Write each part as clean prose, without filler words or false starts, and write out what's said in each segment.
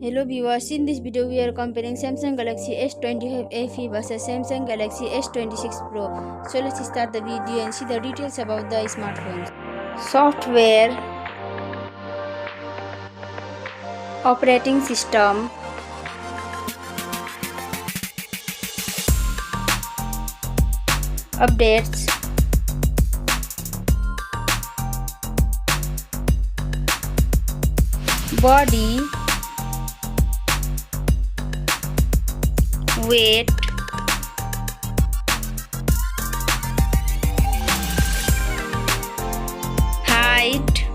Hello viewers, in this video we are comparing Samsung Galaxy S25 FE versus Samsung Galaxy S26 Pro. So let's start the video and see the details about the smartphones. Software, operating system, updates, body, weight, height,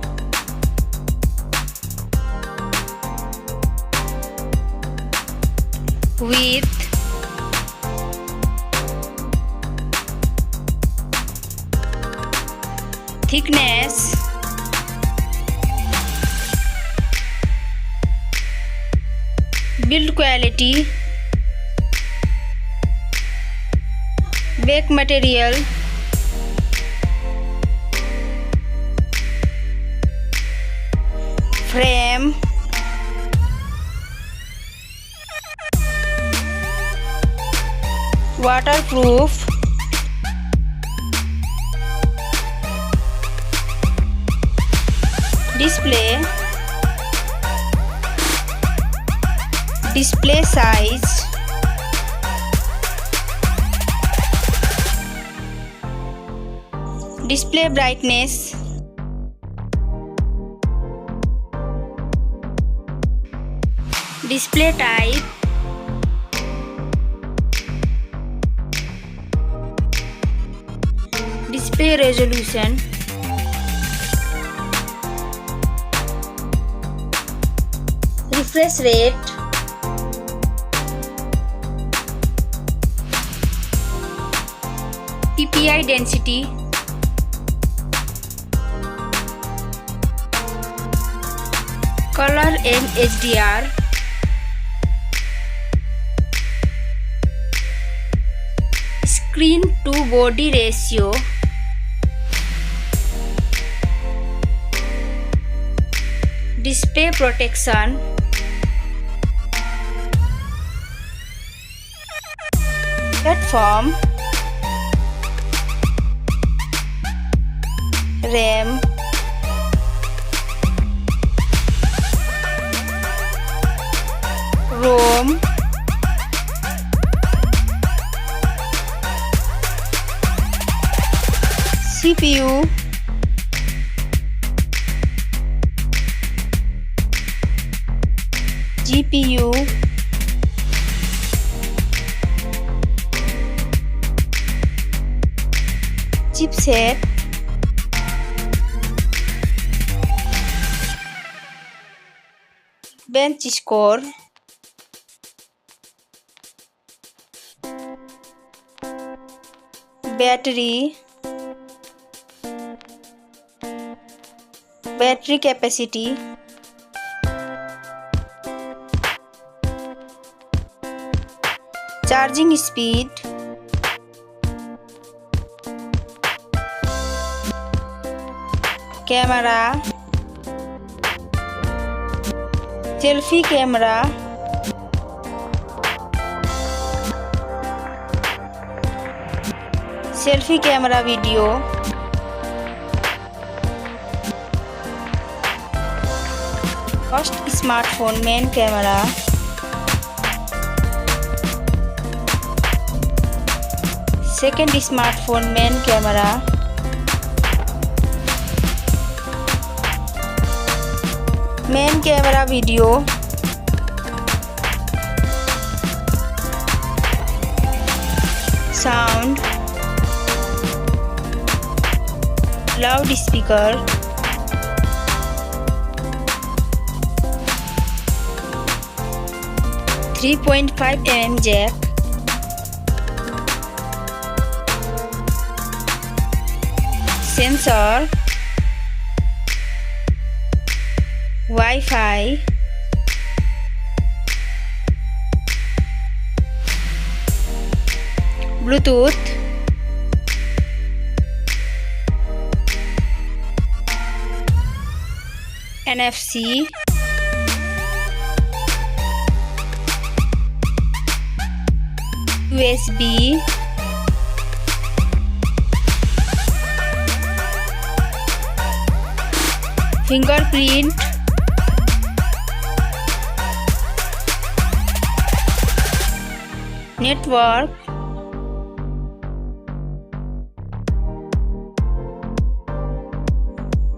width, thickness, build quality, back material, frame, waterproof, display size, display brightness, display type, display resolution, refresh rate, PPI density, color and HDR, screen to body ratio, display protection, platform, RAM, ROM, CPU, GPU, chipset, bench score, battery capacity, charging speed, camera, selfie camera, selfie camera video, first smartphone main camera, second smartphone main camera, main camera video, sound, loudspeaker, .5mm jack, sensor, Wi-Fi, Bluetooth, NFC, USB, fingerprint, network,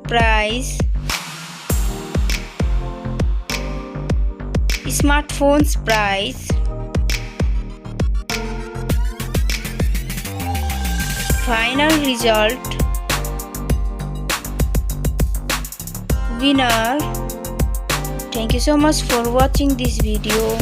price, smartphone's price, final result, winner. Thank you so much for watching this video.